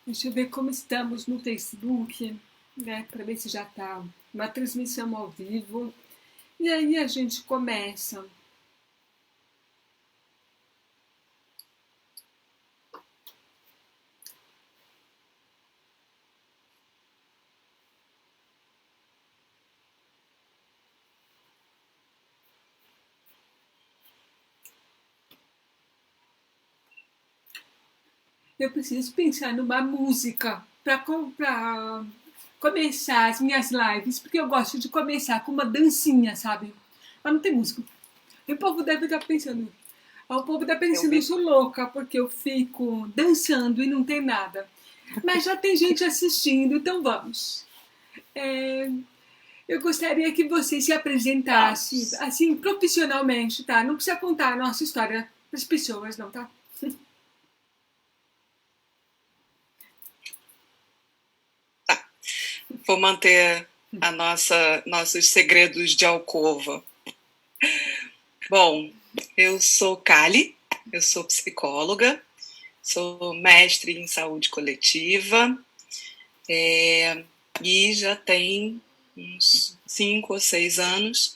Deixa eu ver como estamos no Facebook, né, para ver se já está uma transmissão ao vivo. E aí a gente começa. Eu preciso pensar numa música para começar as minhas lives, porque eu gosto de começar com uma dancinha, sabe? Mas não tem música. E o povo deve estar pensando. O povo deve estar Eu pensando, eu vi. sou louca, porque eu fico dançando e não tem nada. Mas já tem gente assistindo, então vamos. É, eu gostaria que você se apresentasse, Vamos. assim, profissionalmente, tá? Não precisa contar a nossa história para as pessoas, não, tá? Tá. Vou manter nossos segredos de alcova. Bom, eu sou Kali, eu sou psicóloga, sou mestre em saúde coletiva e já tem uns 5 ou 6 anos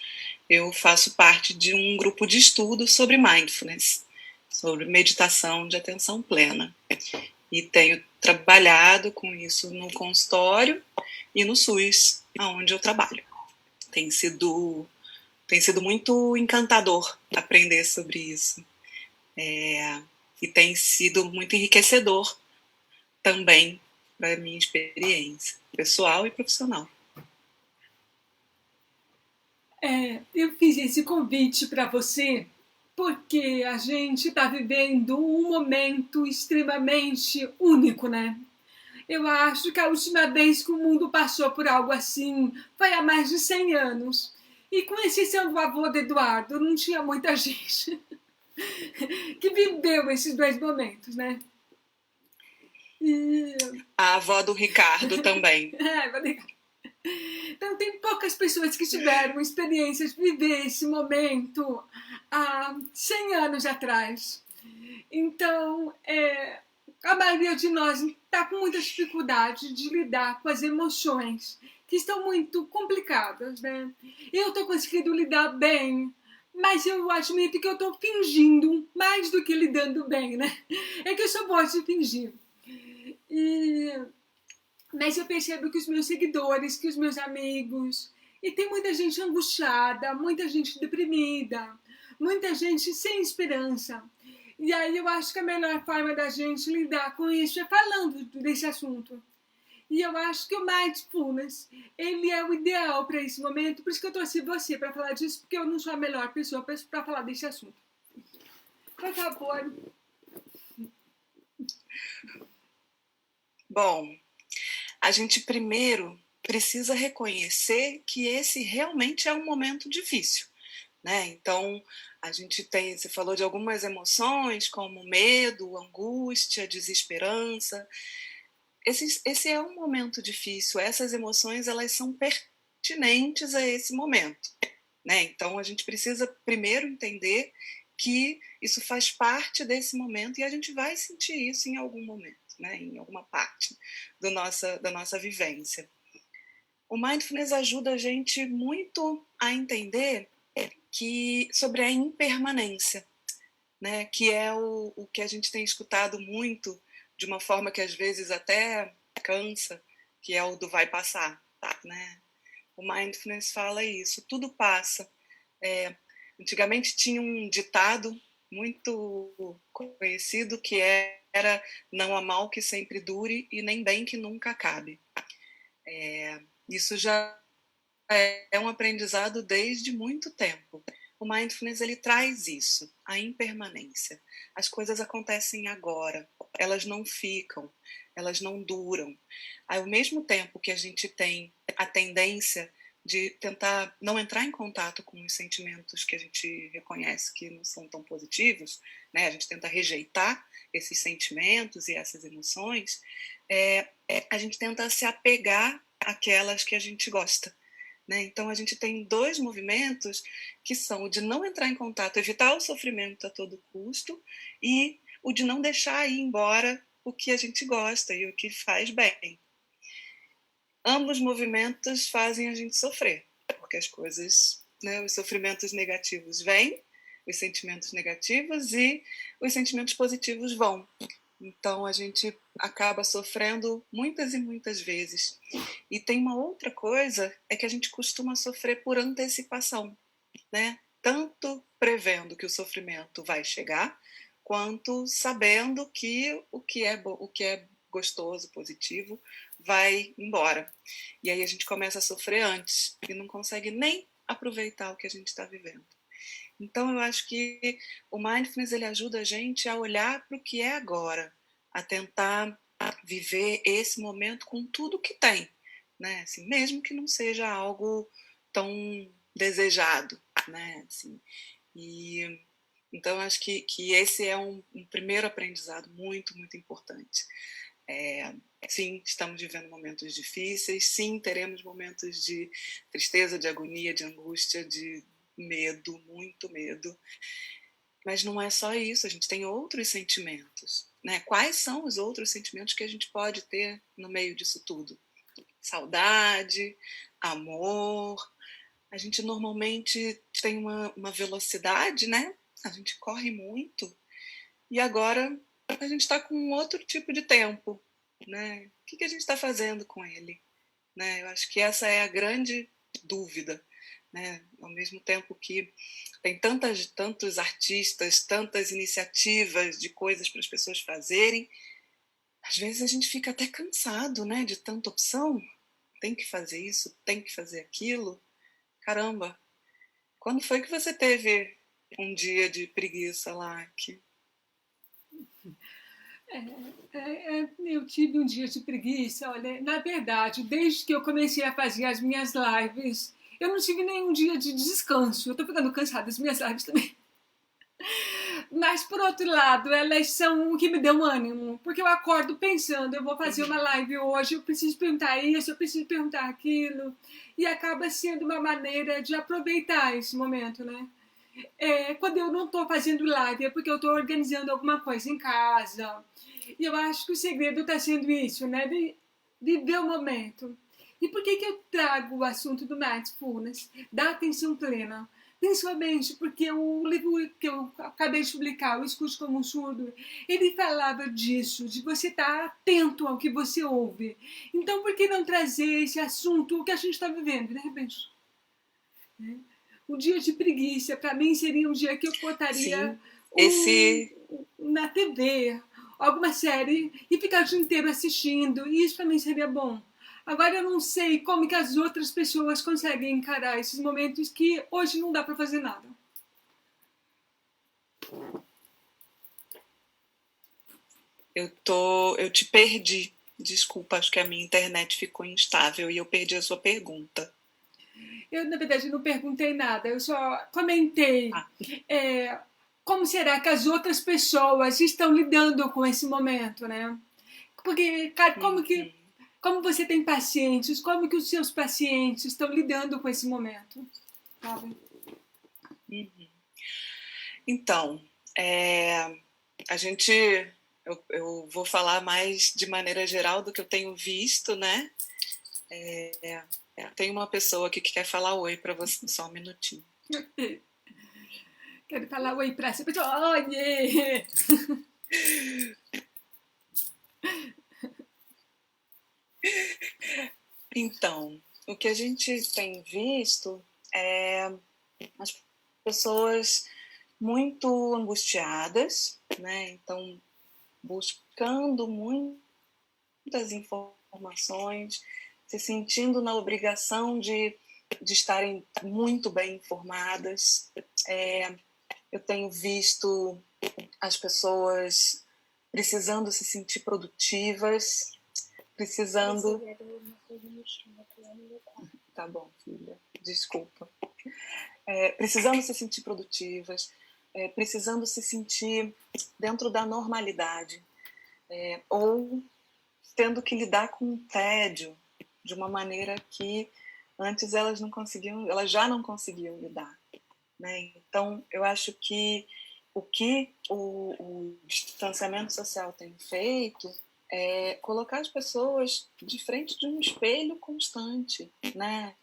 eu faço parte de um grupo de estudo sobre mindfulness, sobre meditação de atenção plena. E tenho trabalhado com isso no consultório e no SUS, onde eu trabalho. Tem sido, tem sido muito encantador aprender sobre isso. E tem sido muito enriquecedor também para a minha experiência pessoal e profissional. Eu fiz esse convite para você porque a gente está vivendo um momento extremamente único, né? Eu acho que a última vez que o mundo passou por algo assim foi há mais de 100 anos. E com exceção do avô de Eduardo, não tinha muita gente que viveu esses dois momentos, né? E. A avó do Ricardo também. Então, tem poucas pessoas que tiveram experiências de viver esse momento há 100 anos atrás. Então, a maioria de nós está com muita dificuldade de lidar com as emoções, que estão muito complicadas, né? Eu estou conseguindo lidar bem, mas eu admito que eu estou fingindo mais do que lidando bem, né? É que eu só gosto de fingir. E mas eu percebo que os meus seguidores, que os meus amigos, e tem muita gente angustiada, muita gente deprimida, muita gente sem esperança. E aí eu acho que a melhor forma da gente lidar com isso é falando desse assunto. E eu acho que o mindfulness, ele é o ideal para esse momento, por isso que eu trouxe você para falar disso, porque eu não sou a melhor pessoa para falar desse assunto. Por favor. Bom, a gente primeiro precisa reconhecer que esse realmente é um momento difícil, né? Então, a gente tem, você falou de algumas emoções, como medo, angústia, desesperança. Esse é um momento difícil, essas emoções, elas são pertinentes a esse momento, né? Então, a gente precisa primeiro entender que isso faz parte desse momento e a gente vai sentir isso em algum momento, né? Em alguma parte da nossa vivência. O mindfulness ajuda a gente muito a entender que sobre a impermanência, né? Que é o que a gente tem escutado muito, de uma forma que às vezes até cansa, que é o do vai passar, né? O mindfulness fala isso, tudo passa. Antigamente tinha um ditado muito conhecido que era não há mal que sempre dure e nem bem que nunca acabe. Isso já é um aprendizado desde muito tempo. O mindfulness ele traz isso, a impermanência. As coisas acontecem agora, elas não ficam, elas não duram. Ao mesmo tempo que a gente tem a tendência de tentar não entrar em contato com os sentimentos que a gente reconhece que não são tão positivos, né? A gente tenta rejeitar esses sentimentos e essas emoções, a gente tenta se apegar àquelas que a gente gosta. Né? Então, a gente tem dois movimentos que são o de não entrar em contato, evitar o sofrimento a todo custo, e o de não deixar ir embora o que a gente gosta e o que faz bem. Ambos movimentos fazem a gente sofrer, porque as coisas, né, os sofrimentos negativos vêm, os sentimentos negativos e os sentimentos positivos vão. Então a gente acaba sofrendo muitas e muitas vezes. E tem uma outra coisa, é que a gente costuma sofrer por antecipação, né? Tanto prevendo que o sofrimento vai chegar, quanto sabendo que o que é gostoso, positivo, vai embora. E aí a gente começa a sofrer antes e não consegue nem aproveitar o que a gente está vivendo. Então eu acho que o mindfulness ele ajuda a gente a olhar para o que é agora, a tentar viver esse momento com tudo que tem, né? Assim, mesmo que não seja algo tão desejado, né? Assim, e então eu acho que esse é um primeiro aprendizado muito, muito importante. Sim, estamos vivendo momentos difíceis, sim, teremos momentos de tristeza, de agonia, de angústia, de medo, muito medo. Mas não é só isso, a gente tem outros sentimentos, né? Quais são os outros sentimentos que a gente pode ter no meio disso tudo? Saudade, amor. A gente normalmente tem uma velocidade, né? A gente corre muito. E agora a gente está com um outro tipo de tempo, né? O que a gente está fazendo com ele? Né? Eu acho que essa é a grande dúvida. Né? Ao mesmo tempo que tem tantos artistas, tantas iniciativas de coisas para as pessoas fazerem, às vezes a gente fica até cansado, né? De tanta opção. Tem que fazer isso, tem que fazer aquilo. Caramba, quando foi que você teve um dia de preguiça lá? Eu tive um dia de preguiça. Olha, na verdade, desde que eu comecei a fazer as minhas lives, eu não tive nenhum dia de descanso. Eu tô ficando cansada das minhas lives também. Mas, por outro lado, elas são o que me dão ânimo. Porque eu acordo pensando, eu vou fazer uma live hoje, eu preciso perguntar isso, eu preciso perguntar aquilo. E acaba sendo uma maneira de aproveitar esse momento, né? Quando eu não estou fazendo live, é porque eu estou organizando alguma coisa em casa. E eu acho que o segredo está sendo isso, né? De viver o momento. E por que eu trago o assunto do mindfulness, da atenção plena? Principalmente porque o livro que eu acabei de publicar, O Escute como um Surdo, ele falava disso, de você estar atento ao que você ouve. Então, por que não trazer esse assunto que a gente está vivendo, de repente? Um dia de preguiça, para mim, seria um dia que eu botaria Sim, esse na TV, alguma série, e ficar o dia inteiro assistindo. E isso para mim seria bom. Agora eu não sei como que as outras pessoas conseguem encarar esses momentos que hoje não dá para fazer nada. eu te perdi. Desculpa, acho que a minha internet ficou instável e eu perdi a sua pergunta. Eu, na verdade, não perguntei nada, eu só comentei Ah, como será que as outras pessoas estão lidando com esse momento, né? Porque, cara, como você tem pacientes, como que os seus pacientes estão lidando com esse momento, sabe? Então, a gente, eu vou falar mais de maneira geral do que eu tenho visto, né? Tem uma pessoa aqui que quer falar oi para você, só um minutinho. Quero falar oi pra essa pessoa. Oiê! Então, o que a gente tem visto é as pessoas muito angustiadas, né? Então, buscando muitas informações, se sentindo na obrigação de estarem muito bem informadas. Eu tenho visto as pessoas precisando se sentir produtivas, precisando. Tá bom, filha, desculpa. Precisando se sentir produtivas, precisando se sentir dentro da normalidade, ou tendo que lidar com o tédio de uma maneira que antes elas já não conseguiam lidar, né? Então eu acho que o que o distanciamento social tem feito é colocar as pessoas de frente de um espelho constante, né?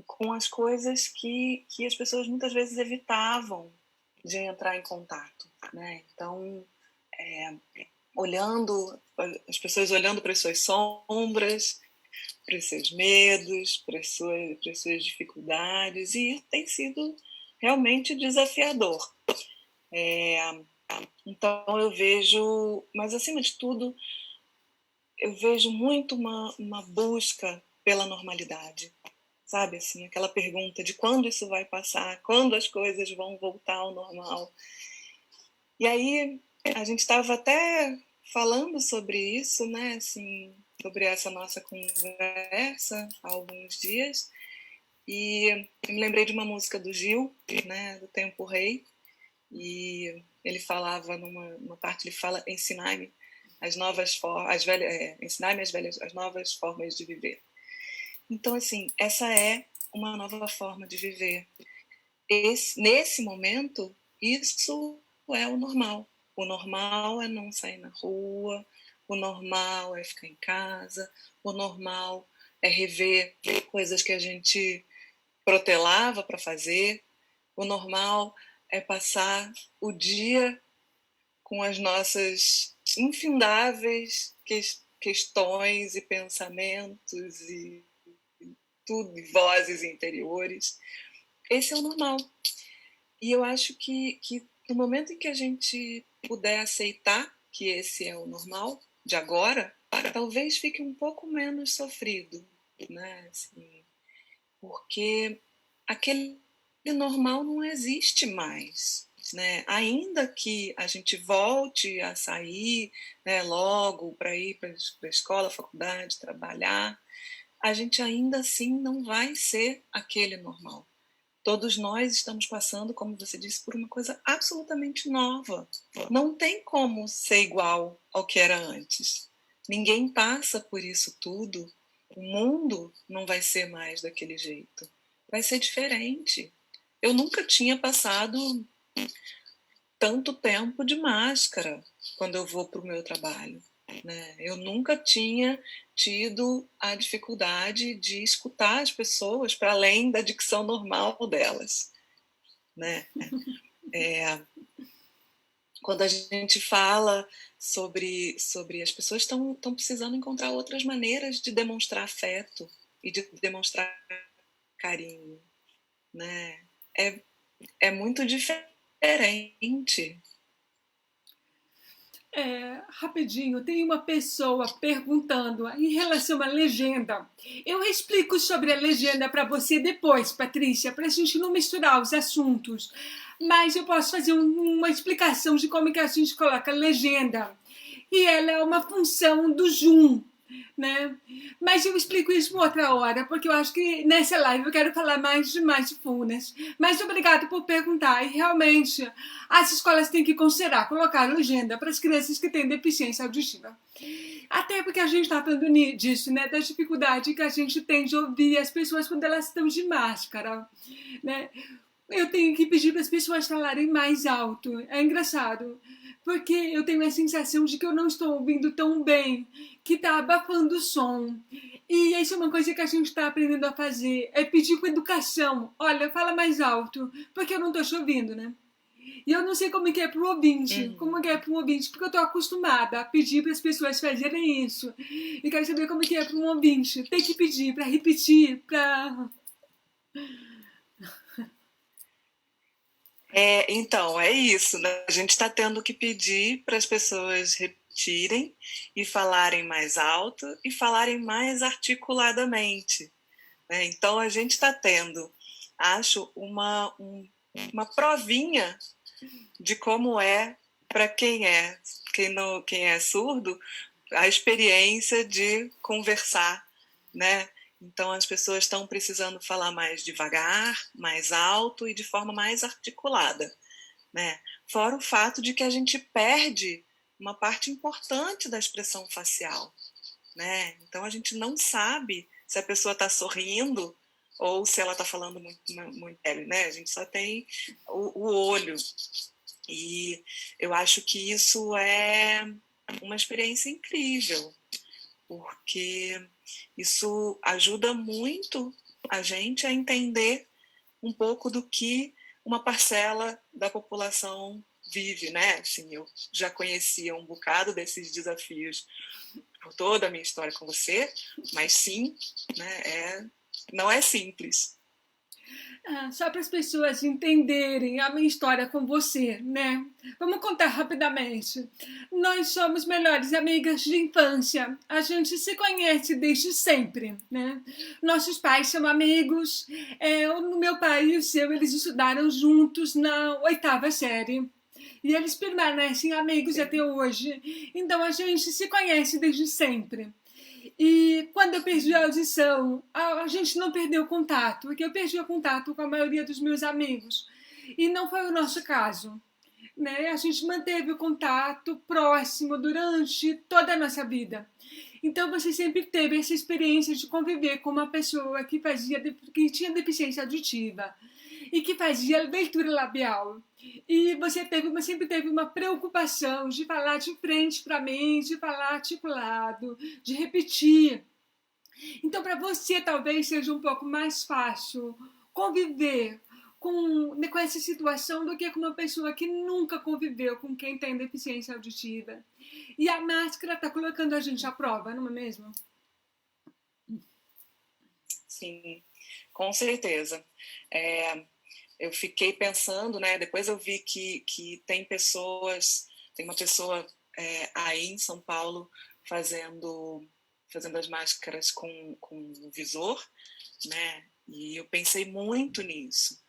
Com as coisas que as pessoas muitas vezes evitavam de entrar em contato, né? Então, as pessoas olhando para as suas sombras, para os seus medos, para as suas dificuldades, e isso tem sido realmente desafiador. Então eu vejo, mas acima de tudo, eu vejo muito uma busca pela normalidade, sabe? Assim, aquela pergunta de quando isso vai passar, quando as coisas vão voltar ao normal. E aí a gente estava até falando sobre isso, né? Assim, sobre essa nossa conversa há alguns dias, e eu me lembrei de uma música do Gil, né? Do Tempo Rei, e ele falava numa parte, ele fala: ensinar-me as novas formas, ensinar-me as novas formas de viver. Então, assim, essa é uma nova forma de viver. Nesse momento, isso é o normal. O normal é não sair na rua, o normal é ficar em casa, o normal é rever coisas que a gente protelava para fazer, o normal é passar o dia com as nossas infindáveis questões e pensamentos e tudo, vozes interiores. Esse é o normal. E eu acho que no momento em que a gente puder aceitar que esse é o normal de agora, talvez fique um pouco menos sofrido, né? Assim, porque aquele normal não existe mais, né? Ainda que a gente volte a sair, né, logo para ir para a escola, faculdade, trabalhar, a gente ainda assim não vai ser aquele normal. Todos nós estamos passando, como você disse, por uma coisa absolutamente nova. Não tem como ser igual ao que era antes. Ninguém passa por isso tudo. O mundo não vai ser mais daquele jeito. Vai ser diferente. Eu nunca tinha passado tanto tempo de máscara quando eu vou para o meu trabalho, né? Eu nunca tinha tido a dificuldade de escutar as pessoas para além da dicção normal delas, né? Quando a gente fala sobre as pessoas estão precisando encontrar outras maneiras de demonstrar afeto e de demonstrar carinho, né? É muito diferente. Rapidinho, tem uma pessoa perguntando em relação à legenda. Eu explico sobre a legenda para você depois, Patrícia, para a gente não misturar os assuntos. Mas eu posso fazer uma explicação de como é que a gente coloca legenda. E ela é uma função do Zoom, né? Mas eu explico isso uma outra hora, porque eu acho que nessa live eu quero falar mais de mindfulness. Mas obrigado por perguntar. E realmente, as escolas têm que considerar colocar legenda para as crianças que têm deficiência auditiva. Até porque a gente está falando disso, né? Da dificuldade que a gente tem de ouvir as pessoas quando elas estão de máscara, né? Eu tenho que pedir para as pessoas falarem mais alto. É engraçado, porque eu tenho a sensação de que eu não estou ouvindo tão bem, que está abafando o som. E isso é uma coisa que a gente está aprendendo a fazer, é pedir com educação. Olha, fala mais alto, porque eu não estou te ouvindo, né? E eu não sei como é que é pro ouvinte, porque eu estou acostumada a pedir para as pessoas fazerem isso. E quero saber como é que é para um ouvinte. Tem que pedir, para repetir, para... Então, é isso, né? A gente está tendo que pedir para as pessoas repetirem e falarem mais alto e falarem mais articuladamente, né? Então, a gente está tendo, acho, uma provinha de como é para quem é surdo, a experiência de conversar, né? Então, as pessoas estão precisando falar mais devagar, mais alto e de forma mais articulada, né? Fora o fato de que a gente perde uma parte importante da expressão facial, né? Então, a gente não sabe se a pessoa está sorrindo ou se ela está falando muito, muito sério, né? A gente só tem o olho. E eu acho que isso é uma experiência incrível, porque isso ajuda muito a gente a entender um pouco do que uma parcela da população vive, né? Assim, eu já conhecia um bocado desses desafios por toda a minha história com você, mas sim, né, não é simples. Só para as pessoas entenderem a minha história com você, né? Vamos contar rapidamente. Nós somos melhores amigas de infância. A gente se conhece desde sempre, né? Nossos pais são amigos. O meu pai e o seu, eles estudaram juntos na 8ª série. E eles permanecem amigos até hoje. Então a gente se conhece desde sempre. E quando eu perdi a audição, a gente não perdeu contato, porque eu perdi o contato com a maioria dos meus amigos. E não foi o nosso caso. Né? A gente manteve o contato próximo durante toda a nossa vida. Então você sempre teve essa experiência de conviver com uma pessoa que tinha deficiência auditiva e que fazia leitura labial. E você sempre teve uma preocupação de falar de frente para mim, de falar articulado, de repetir. Então, para você, talvez seja um pouco mais fácil conviver com essa situação do que com uma pessoa que nunca conviveu com quem tem deficiência auditiva. E a máscara está colocando a gente à prova, não é mesmo? Sim, com certeza. Eu fiquei pensando, né? Depois eu vi que tem uma pessoa aí em São Paulo fazendo as máscaras com o visor, né? E eu pensei muito nisso,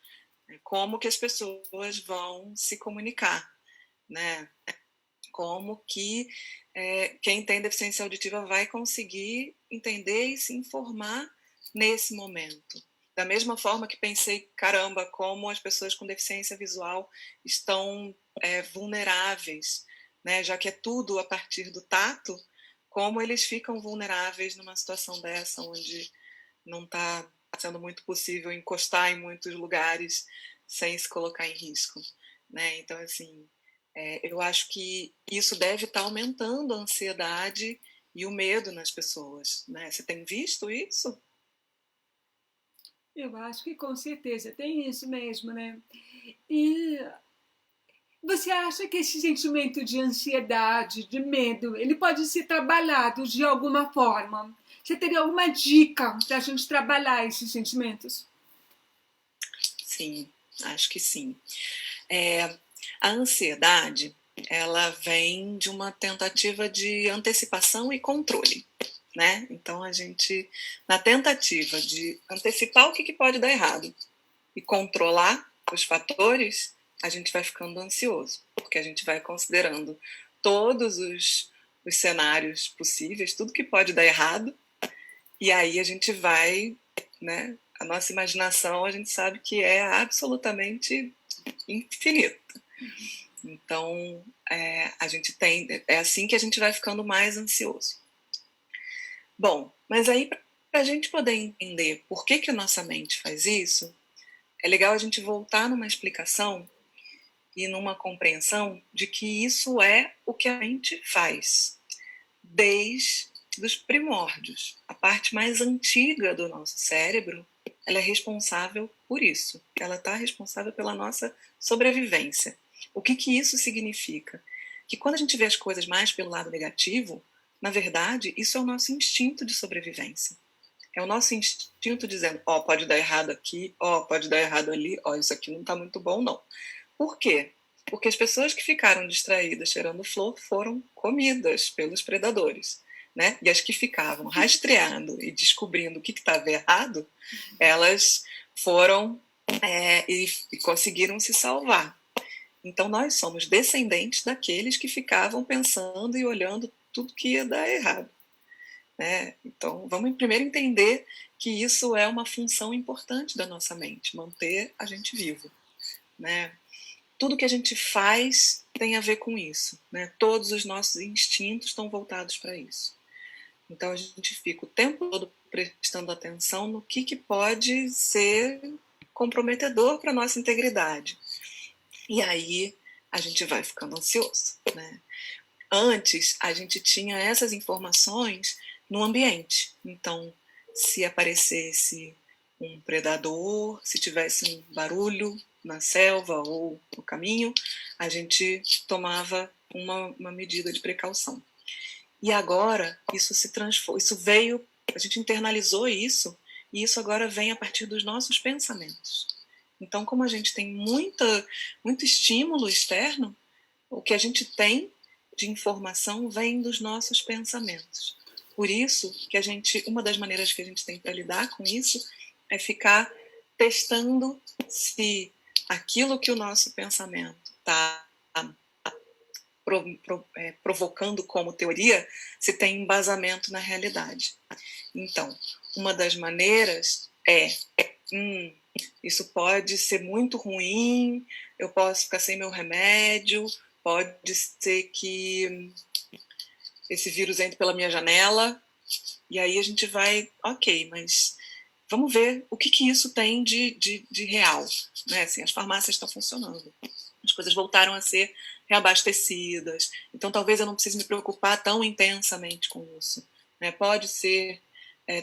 né? Como que as pessoas vão se comunicar, né? Como que quem tem deficiência auditiva vai conseguir entender e se informar nesse momento. Da mesma forma que pensei, caramba, como as pessoas com deficiência visual estão vulneráveis, né? Já que é tudo a partir do tato, como eles ficam vulneráveis numa situação dessa, onde não está sendo muito possível encostar em muitos lugares sem se colocar em risco, né? Então, assim, eu acho que isso deve estar aumentando a ansiedade e o medo nas pessoas, né? Você tem visto isso? Eu acho que com certeza tem isso mesmo, né? E você acha que esse sentimento de ansiedade, de medo, ele pode ser trabalhado de alguma forma? Você teria alguma dica para a gente trabalhar esses sentimentos? Sim, acho que sim. A ansiedade, ela vem de uma tentativa de antecipação e controle, né? Então a gente, na tentativa de antecipar o que pode dar errado e controlar os fatores, a gente vai ficando ansioso, porque a gente vai considerando todos os cenários possíveis, tudo que pode dar errado, e aí a gente vai, né? A nossa imaginação, a gente sabe que é absolutamente infinita. Então, a gente é assim que a gente vai ficando mais ansioso. Bom, mas aí para a gente poder entender por que a nossa mente faz isso, é legal a gente voltar numa explicação e numa compreensão de que isso é o que a mente faz desde os primórdios. A parte mais antiga do nosso cérebro, ela é responsável por isso. Ela está responsável pela nossa sobrevivência. O que isso significa? Que quando a gente vê as coisas mais pelo lado negativo, na verdade, isso é o nosso instinto de sobrevivência. É o nosso instinto dizendo, pode dar errado aqui, pode dar errado ali, isso aqui não está muito bom, não. Por quê? Porque as pessoas que ficaram distraídas cheirando flor foram comidas pelos predadores, né? E as que ficavam rastreando e descobrindo o que estava errado, elas foram e conseguiram se salvar. Então nós somos descendentes daqueles que ficavam pensando e olhando tudo que ia dar errado, né? Então vamos primeiro entender que isso é uma função importante da nossa mente, manter a gente vivo, né? Tudo que a gente faz tem a ver com isso, né? Todos os nossos instintos estão voltados para isso. Então a gente fica o tempo todo prestando atenção no que pode ser comprometedor para a nossa integridade. E aí a gente vai ficando ansioso, né? Antes, a gente tinha essas informações no ambiente. Então, se aparecesse um predador, se tivesse um barulho na selva ou no caminho, a gente tomava uma medida de precaução. E agora, isso se transformou, isso veio, a gente internalizou isso, e isso agora vem a partir dos nossos pensamentos. Então, como a gente tem muito estímulo externo, o que a gente tem de informação vem dos nossos pensamentos. Por isso que uma das maneiras que a gente tem para lidar com isso é ficar testando se aquilo que o nosso pensamento está provocando como teoria, se tem embasamento na realidade. Então, uma das maneiras é isso pode ser muito ruim, eu posso ficar sem meu remédio, pode ser que esse vírus entre pela minha janela, e aí a gente vai, ok, mas vamos ver o que isso tem de real. Né? Assim, as farmácias estão funcionando, as coisas voltaram a ser reabastecidas, então talvez eu não precise me preocupar tão intensamente com isso. Né? Pode ser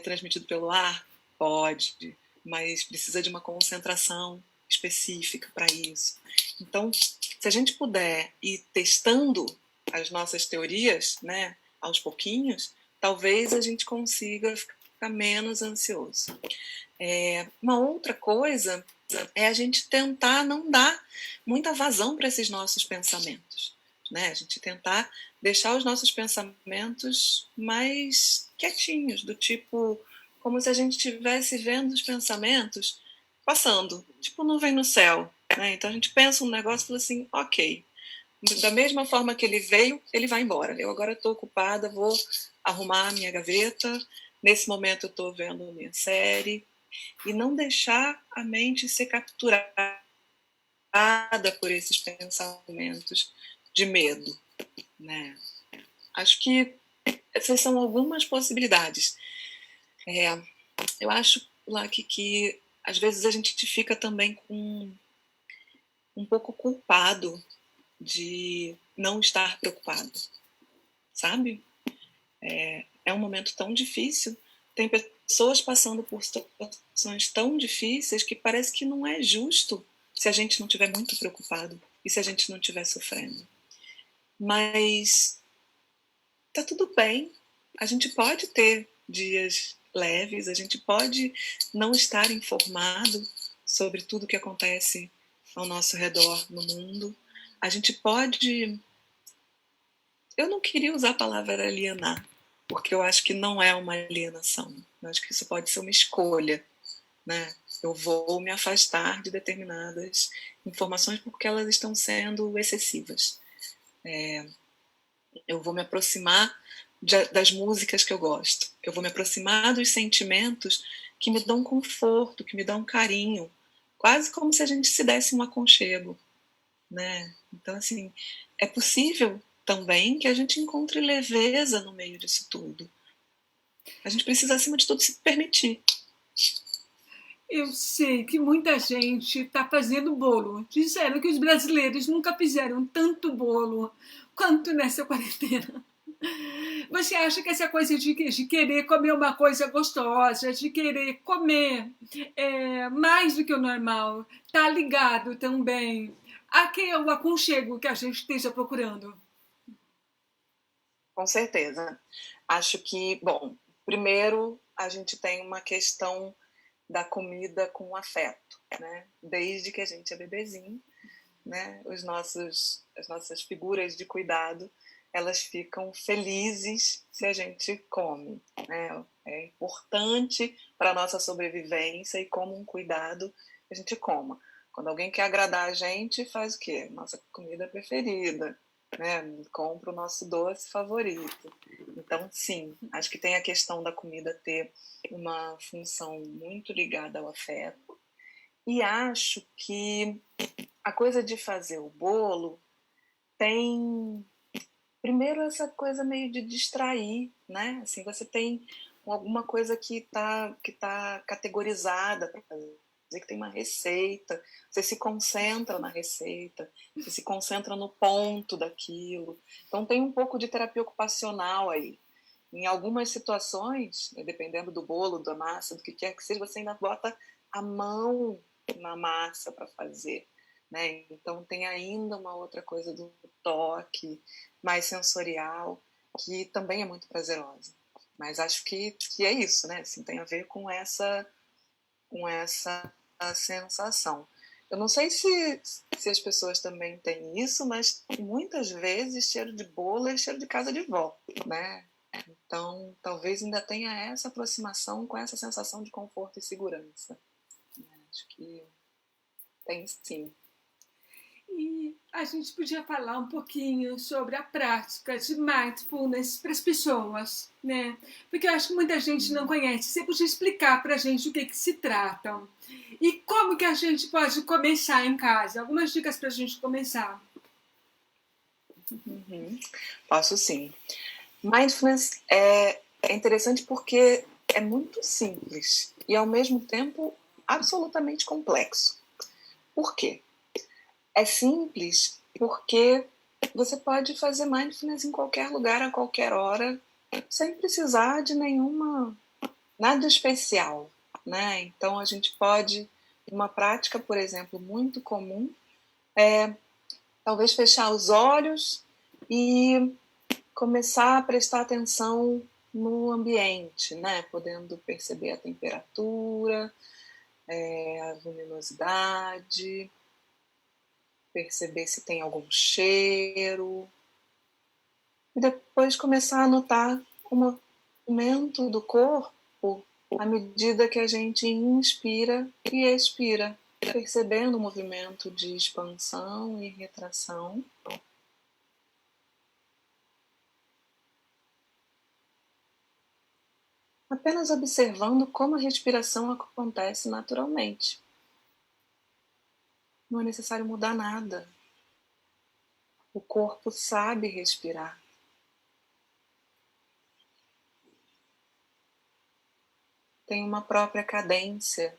transmitido pelo ar? Pode, mas precisa de uma concentração específica para isso. Então, se a gente puder ir testando as nossas teorias, né, aos pouquinhos, talvez a gente consiga ficar menos ansioso. Uma outra coisa é a gente tentar não dar muita vazão para esses nossos pensamentos. Né? A gente tentar deixar os nossos pensamentos mais quietinhos, do tipo, como se a gente estivesse vendo os pensamentos passando, tipo nuvem no céu. Né? Então a gente pensa um negócio e fala assim, ok, da mesma forma que ele veio, ele vai embora. Eu agora estou ocupada, vou arrumar a minha gaveta, nesse momento eu estou vendo minha série, e não deixar a mente ser capturada por esses pensamentos de medo. Né? Acho que essas são algumas possibilidades. Eu acho, Lucky, que às vezes a gente fica também com um pouco culpado de não estar preocupado, sabe? É um momento tão difícil, tem pessoas passando por situações tão difíceis que parece que não é justo se a gente não estiver muito preocupado e se a gente não estiver sofrendo. Mas tá tudo bem, a gente pode ter dias leves, a gente pode não estar informado sobre tudo que acontece ao nosso redor no mundo, a gente pode... Eu não queria usar a palavra alienar, porque eu acho que não é uma alienação. Eu acho que isso pode ser uma escolha. Né? Eu vou me afastar de determinadas informações porque elas estão sendo excessivas. Eu vou me aproximar das músicas que eu gosto. Eu vou me aproximar dos sentimentos que me dão conforto, que me dão carinho. Quase como se a gente se desse um aconchego. Né? Então, assim, é possível também que a gente encontre leveza no meio disso tudo. A gente precisa, acima de tudo, se permitir. Eu sei que muita gente está fazendo bolo. Disseram que os brasileiros nunca fizeram tanto bolo quanto nessa quarentena. Você acha que essa coisa de querer comer uma coisa gostosa, de querer comer mais do que o normal, está ligado também àquele aconchego que a gente esteja procurando? Com certeza. Acho que, bom, primeiro a gente tem uma questão da comida com afeto, né? Desde que a gente é bebezinho, né? As nossas figuras de cuidado, elas ficam felizes se a gente come, né? É importante para a nossa sobrevivência e como um cuidado a gente coma. Quando alguém quer agradar a gente, faz o quê? Nossa comida preferida, né? Compra o nosso doce favorito. Então, sim, acho que tem a questão da comida ter uma função muito ligada ao afeto. E acho que a coisa de fazer o bolo tem, primeiro, essa coisa meio de distrair, né? Assim, você tem alguma coisa que tá categorizada para fazer. dizer que tem uma receita, você se concentra na receita, você se concentra no ponto daquilo. Então tem um pouco de terapia ocupacional aí. Em algumas situações, dependendo do bolo, da massa, do que quer que seja, você ainda bota a mão na massa para fazer, né? Então tem ainda uma outra coisa do toque mais sensorial, que também é muito prazerosa. Mas acho que é isso, né? Assim, tem a ver com essa sensação. Eu não sei se as pessoas também têm isso, mas muitas vezes cheiro de bolo é cheiro de casa de vó, né? Então, talvez ainda tenha essa aproximação com essa sensação de conforto e segurança. Acho que tem sim. E a gente podia falar um pouquinho sobre a prática de mindfulness para as pessoas, né? Porque eu acho que muita gente não conhece. Você podia explicar para a gente o que se tratam e como que a gente pode começar em casa? Algumas dicas para a gente começar. Posso sim. Mindfulness é interessante porque é muito simples e, ao mesmo tempo, absolutamente complexo. Por quê? É simples porque você pode fazer mindfulness em qualquer lugar, a qualquer hora, sem precisar de nada especial, né? Então a gente pode, uma prática, por exemplo, muito comum é talvez fechar os olhos e começar a prestar atenção no ambiente, né? Podendo perceber a temperatura, a luminosidade, perceber se tem algum cheiro, e depois começar a notar o movimento do corpo à medida que a gente inspira e expira, percebendo o movimento de expansão e retração. Apenas observando como a respiração acontece naturalmente. Não é necessário mudar nada. O corpo sabe respirar. Tem uma própria cadência.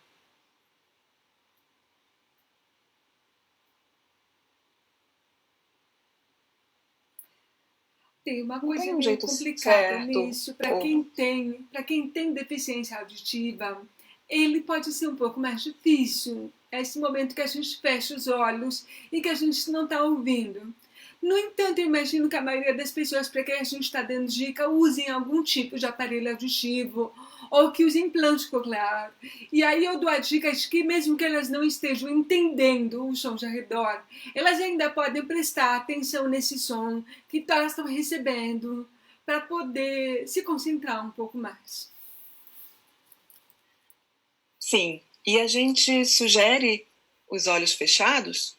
Tem uma Não coisa tem um meio jeito complicada certo. nisso. Para quem tem deficiência auditiva, ele pode ser um pouco mais difícil. É esse momento que a gente fecha os olhos e que a gente não está ouvindo. No entanto, eu imagino que a maioria das pessoas para quem a gente está dando dica usem algum tipo de aparelho auditivo ou que usem implante coclear. E aí eu dou a dica de que mesmo que elas não estejam entendendo o som de ao redor, elas ainda podem prestar atenção nesse som que elas estão recebendo para poder se concentrar um pouco mais. Sim, e a gente sugere os olhos fechados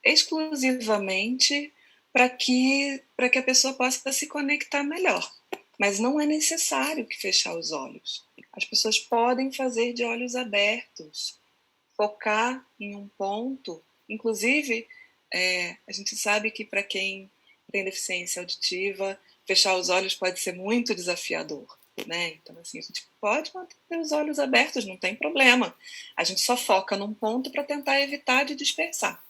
exclusivamente para que a pessoa possa se conectar melhor. Mas não é necessário que fechar os olhos. As pessoas podem fazer de olhos abertos, focar em um ponto. Inclusive, a gente sabe que para quem tem deficiência auditiva, fechar os olhos pode ser muito desafiador. Né? Então, assim, a gente pode manter os olhos abertos, não tem problema. A gente só foca num ponto para tentar evitar de dispersar.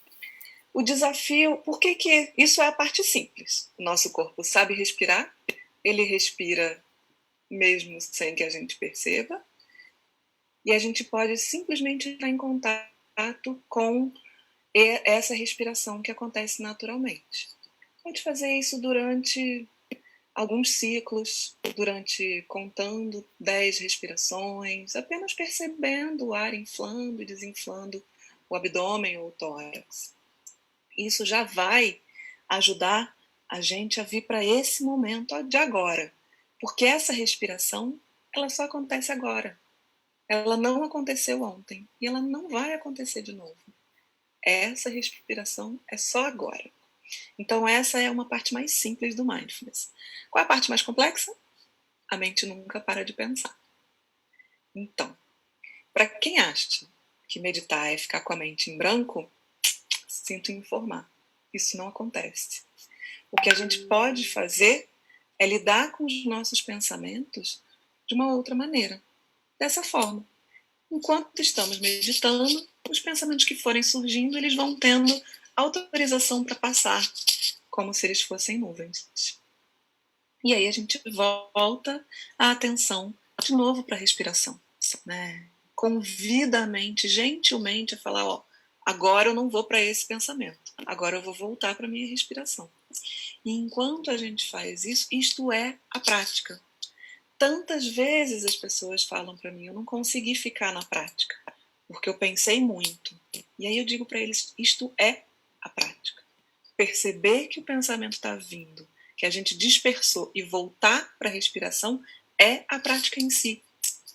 O desafio, por que isso é a parte simples? O nosso corpo sabe respirar, ele respira mesmo sem que a gente perceba, e a gente pode simplesmente entrar em contato com essa respiração que acontece naturalmente. Pode fazer isso durante alguns ciclos, contando 10 respirações, apenas percebendo o ar inflando e desinflando o abdômen ou o tórax. Isso já vai ajudar a gente a vir para esse momento de agora, porque essa respiração ela só acontece agora. Ela não aconteceu ontem e ela não vai acontecer de novo. Essa respiração é só agora. Então essa é uma parte mais simples do mindfulness. Qual é a parte mais complexa? A mente nunca para de pensar. Então, para quem acha que meditar é ficar com a mente em branco, sinto informar. Isso não acontece. O que a gente pode fazer é lidar com os nossos pensamentos de uma outra maneira. Dessa forma. Enquanto estamos meditando, os pensamentos que forem surgindo, eles vão tendo autorização para passar, como se eles fossem nuvens. E aí a gente volta a atenção de novo para a respiração, né? Convida a mente gentilmente a falar, ó, agora eu não vou para esse pensamento, agora eu vou voltar para a minha respiração. E enquanto a gente faz isso, isto é a prática. Tantas vezes as pessoas falam para mim, eu não consegui ficar na prática, porque eu pensei muito. E aí eu digo para eles, isto é a prática. Perceber que o pensamento está vindo, que a gente dispersou e voltar para a respiração é a prática em si.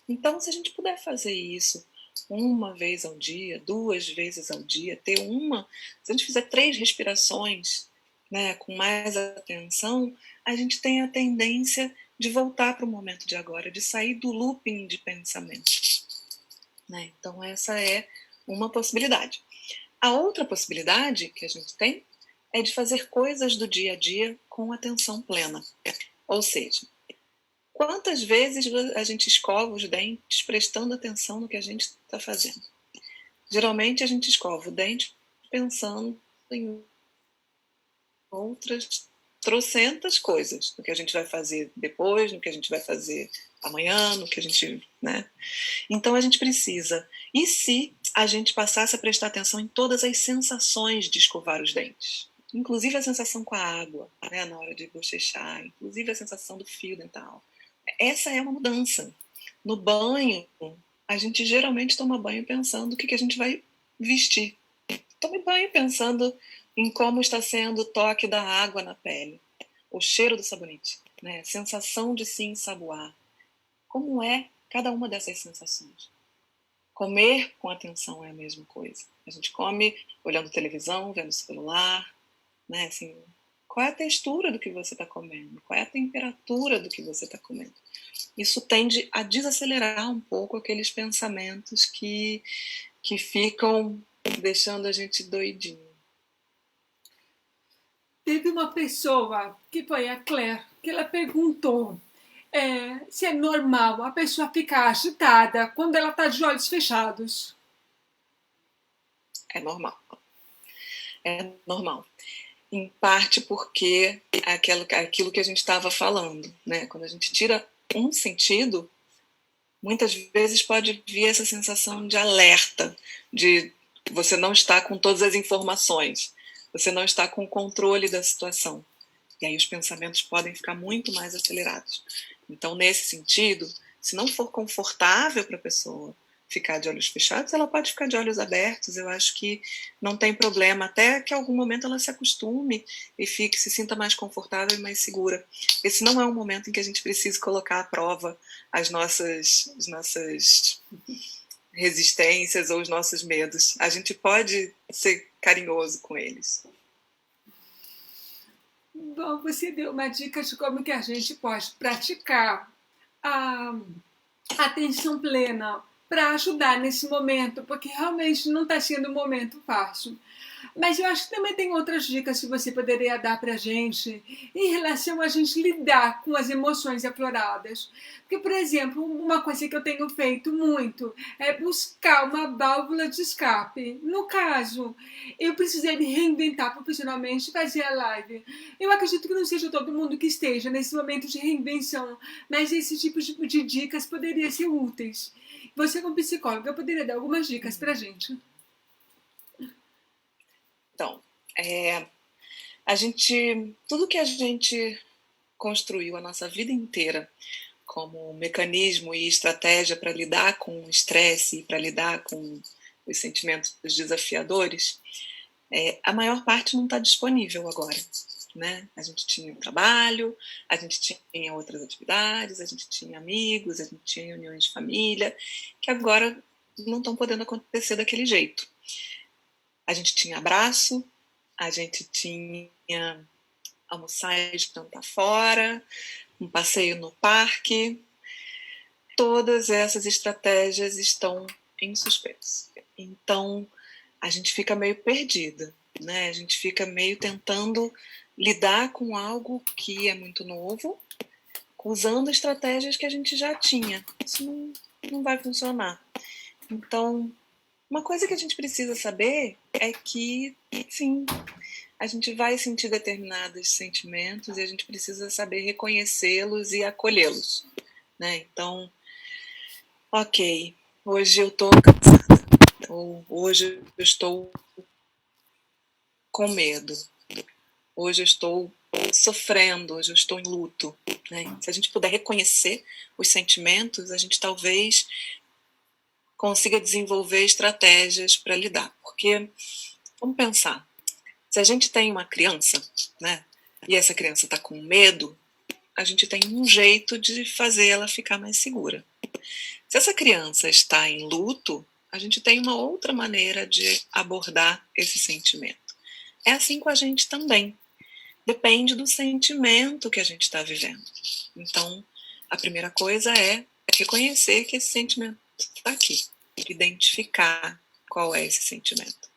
Então, se a gente puder fazer isso uma vez ao dia, 2 vezes ao dia, ter se a gente fizer 3 respirações, né, com mais atenção, a gente tem a tendência de voltar para o momento de agora, de sair do looping de pensamento. Né? Então, essa é uma possibilidade. A outra possibilidade que a gente tem é de fazer coisas do dia a dia com atenção plena. Ou seja, quantas vezes a gente escova os dentes prestando atenção no que a gente está fazendo? Geralmente a gente escova o dente pensando em outras trocentas coisas, no que a gente vai fazer depois, no que a gente vai fazer amanhã, no que a gente, né? Então a gente precisa. E se a gente passasse a prestar atenção em todas as sensações de escovar os dentes? Inclusive a sensação com a água, né, na hora de bochechar, inclusive a sensação do fio dental. Essa é uma mudança. No banho, a gente geralmente toma banho pensando o que a gente vai vestir. Tome banho pensando em como está sendo o toque da água na pele, o cheiro do sabonete, né? A sensação de se ensaboar. Como é cada uma dessas sensações? Comer com atenção é a mesma coisa. A gente come olhando televisão, vendo celular, né? Assim, qual é a textura do que você está comendo? Qual é a temperatura do que você está comendo? Isso tende a desacelerar um pouco aqueles pensamentos que ficam deixando a gente doidinho. Teve uma pessoa, que foi a Claire, que ela perguntou se é normal a pessoa ficar agitada quando ela está de olhos fechados. É normal. É normal. Em parte porque aquilo que a gente estava falando, né? Quando a gente tira um sentido, muitas vezes pode vir essa sensação de alerta, de você não está com todas as informações, você não está com o controle da situação. E aí os pensamentos podem ficar muito mais acelerados. Então, nesse sentido, se não for confortável para a pessoa ficar de olhos fechados, ela pode ficar de olhos abertos. Eu acho que não tem problema, até que em algum momento ela se acostume e se sinta mais confortável e mais segura. Esse não é um momento em que a gente precisa colocar à prova as nossas resistências ou os nossos medos. A gente pode ser carinhoso com eles. Bom, você deu uma dica de como que a gente pode praticar a atenção plena para ajudar nesse momento, porque realmente não está sendo um momento fácil. Mas eu acho que também tem outras dicas que você poderia dar para a gente em relação a gente lidar com as emoções afloradas. Porque, por exemplo, uma coisa que eu tenho feito muito é buscar uma válvula de escape. No caso, eu precisei me reinventar profissionalmente e fazer a live. Eu acredito que não seja todo mundo que esteja nesse momento de reinvenção, mas esse tipo de dicas poderiam ser úteis. Você, como psicóloga, poderia dar algumas dicas para a gente? Então, tudo que a gente construiu a nossa vida inteira como mecanismo e estratégia para lidar com o estresse e para lidar com os sentimentos desafiadores, a maior parte não está disponível agora. Né? A gente tinha um trabalho, a gente tinha outras atividades, a gente tinha amigos, a gente tinha reuniões de família, que agora não estão podendo acontecer daquele jeito. A gente tinha abraço, a gente tinha almoçar e jantar fora, um passeio no parque. Todas essas estratégias estão em suspenso. Então, a gente fica meio perdida, né? A gente fica meio tentando lidar com algo que é muito novo, usando estratégias que a gente já tinha. Isso não vai funcionar. Então, uma coisa que a gente precisa saber é que, sim, a gente vai sentir determinados sentimentos e a gente precisa saber reconhecê-los e acolhê-los, né? Então, ok, hoje eu estou cansada, ou hoje eu estou com medo, hoje eu estou sofrendo, hoje eu estou em luto, né? Se a gente puder reconhecer os sentimentos, a gente talvez consiga desenvolver estratégias para lidar, porque vamos pensar, se a gente tem uma criança, né, e essa criança está com medo, a gente tem um jeito de fazer ela ficar mais segura. Se essa criança está em luto, a gente tem uma outra maneira de abordar esse sentimento. É assim com a gente também. Depende do sentimento que a gente está vivendo. Então, a primeira coisa é reconhecer que esse sentimento está aqui, identificar qual é esse sentimento.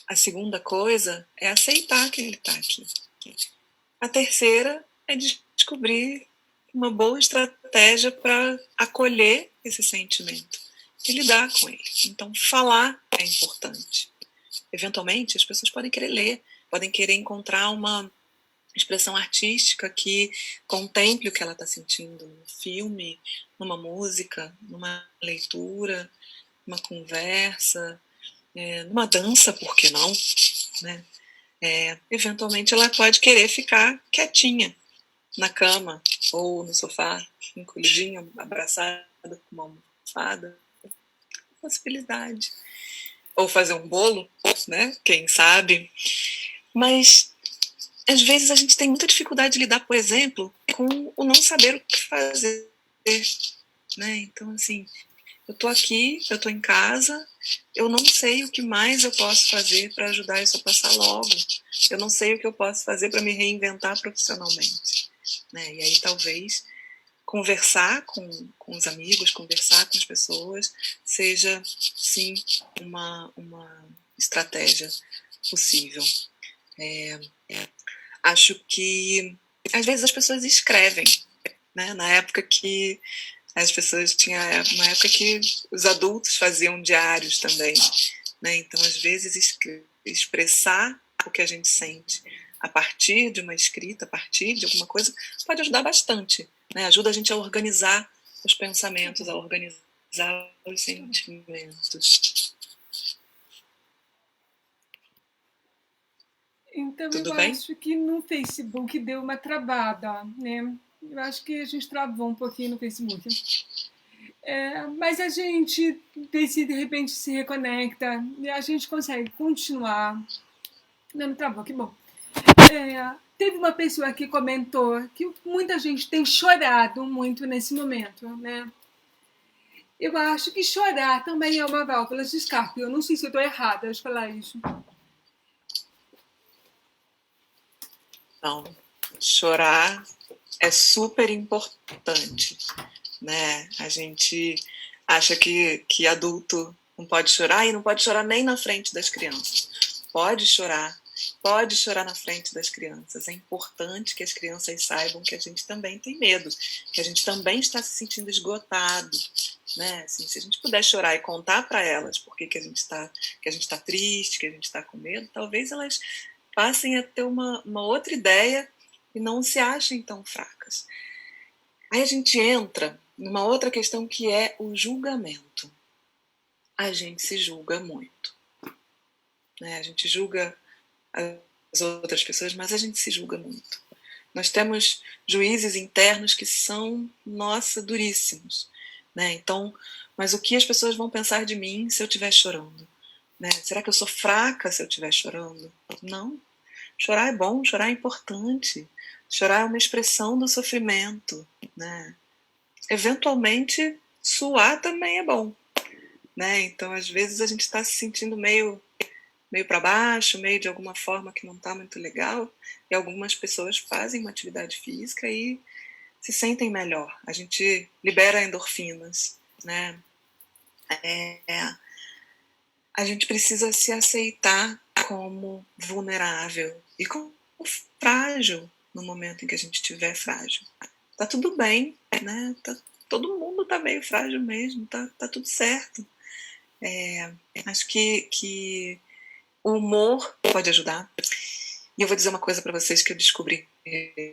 A segunda coisa é aceitar que ele está aqui. A terceira é descobrir uma boa estratégia para acolher esse sentimento e lidar com ele. Então, falar é importante. Eventualmente, as pessoas podem querer ler, podem querer encontrar uma expressão artística que contemple o que ela está sentindo num filme, numa música, numa leitura, numa conversa, numa dança, por que não? Né? Eventualmente ela pode querer ficar quietinha na cama ou no sofá, encolhidinha, abraçada com uma almofada. Possibilidade. Ou fazer um bolo, né? Quem sabe? Mas às vezes a gente tem muita dificuldade de lidar, por exemplo, com o não saber o que fazer, né? Então, assim, eu tô aqui, eu tô em casa, eu não sei o que mais eu posso fazer para ajudar isso a passar logo. Eu não sei o que eu posso fazer para me reinventar profissionalmente, né? E aí talvez conversar com os amigos, conversar com as pessoas, seja, sim, uma estratégia possível. Acho que às vezes as pessoas escrevem, né? Na época que as pessoas tinham uma época que os adultos faziam diários também, né? Então às vezes expressar o que a gente sente a partir de uma escrita, a partir de alguma coisa, pode ajudar bastante, né? Ajuda a gente a organizar os pensamentos, a organizar os sentimentos. Então, Tudo eu bem? acho que no Facebook deu uma travada, né? Eu acho que a gente travou um pouquinho no Facebook. Mas a gente vê se de repente se reconecta e a gente consegue continuar. Não travou, que bom. Teve uma pessoa que comentou que muita gente tem chorado muito nesse momento, né? Eu acho que chorar também é uma válvula de escape. Eu não sei se eu estou errada de falar isso. Não, chorar é super importante, né? A gente acha que adulto não pode chorar e não pode chorar nem na frente das crianças. Pode chorar na frente das crianças. É importante que as crianças saibam que a gente também tem medo, que a gente também está se sentindo esgotado, né? Assim, se a gente puder chorar e contar para elas por que a gente está triste, que a gente está com medo, talvez elas passem a ter uma outra ideia e não se achem tão fracas. Aí a gente entra numa outra questão que é o julgamento. A gente se julga muito, né? A gente julga as outras pessoas, mas a gente se julga muito. Nós temos juízes internos que são, nossa, duríssimos, né? Então, mas o que as pessoas vão pensar de mim se eu estiver chorando, né? Será que eu sou fraca se eu estiver chorando? Não. Chorar é bom, chorar é importante. Chorar é uma expressão do sofrimento, né? Eventualmente, suar também é bom, né? Então, às vezes a gente está se sentindo meio para baixo, meio de alguma forma que não está muito legal, e algumas pessoas fazem uma atividade física e se sentem melhor. A gente libera endorfinas, né? A gente precisa se aceitar como vulnerável e como frágil no momento em que a gente estiver frágil. Tá tudo bem, né? Todo mundo tá meio frágil mesmo, tá tudo certo. Acho que o humor pode ajudar. E eu vou dizer uma coisa para vocês que eu descobri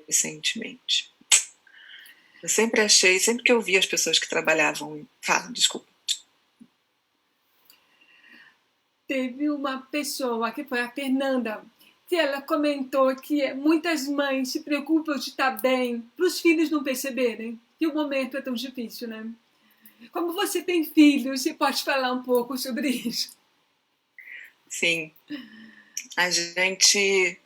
recentemente. Eu sempre achei, sempre que eu via as pessoas que trabalhavam... Fala, desculpa. Teve uma pessoa, que foi a Fernanda, que ela comentou que muitas mães se preocupam de estar bem para os filhos não perceberem que o momento é tão difícil, né? Como você tem filhos, você pode falar um pouco sobre isso? Sim. A gente,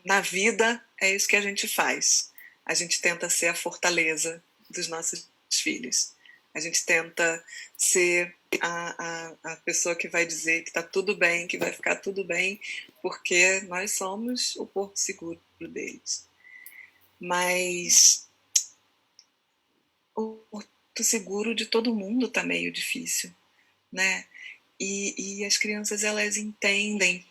na vida, é isso que a gente faz. A gente tenta ser a fortaleza dos nossos filhos. A gente tenta ser a pessoa que vai dizer que está tudo bem, que vai ficar tudo bem, porque nós somos o porto seguro deles. Mas o porto seguro de todo mundo está meio difícil, né? E as crianças, elas entendem.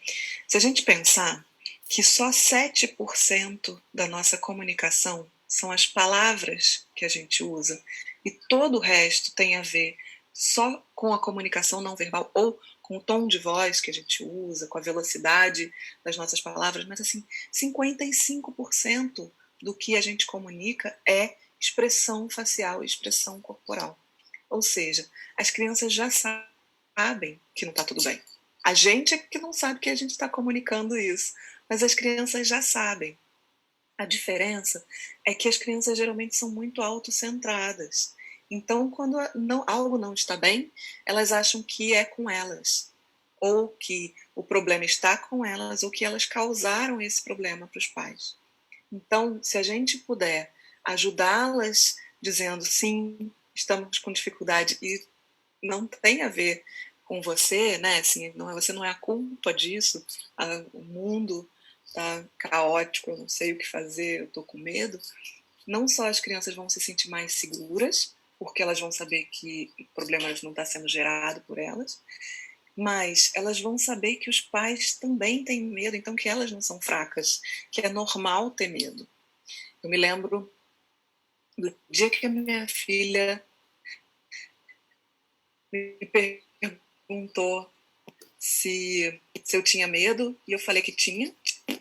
Se a gente pensar que só 7% da nossa comunicação são as palavras que a gente usa e todo o resto tem a ver só com a comunicação não verbal ou com o tom de voz que a gente usa, com a velocidade das nossas palavras, mas assim, 55% do que a gente comunica é expressão facial, expressão corporal. Ou seja, as crianças já sabem que não está tudo bem. A gente é que não sabe que a gente está comunicando isso, mas as crianças já sabem. A diferença é que as crianças geralmente são muito autocentradas. Então, quando algo não está bem, elas acham que é com elas, ou que o problema está com elas, ou que elas causaram esse problema para os pais. Então, se a gente puder ajudá-las dizendo sim, estamos com dificuldade e não tem a ver com você, né? Assim, você não é a culpa disso. O mundo tá caótico, eu não sei o que fazer, eu tô com medo. Não só as crianças vão se sentir mais seguras, porque elas vão saber que o problema não está sendo gerado por elas, mas elas vão saber que os pais também têm medo, então que elas não são fracas, que é normal ter medo. Eu me lembro do dia que a minha filha me perguntou se eu tinha medo, e eu falei que tinha,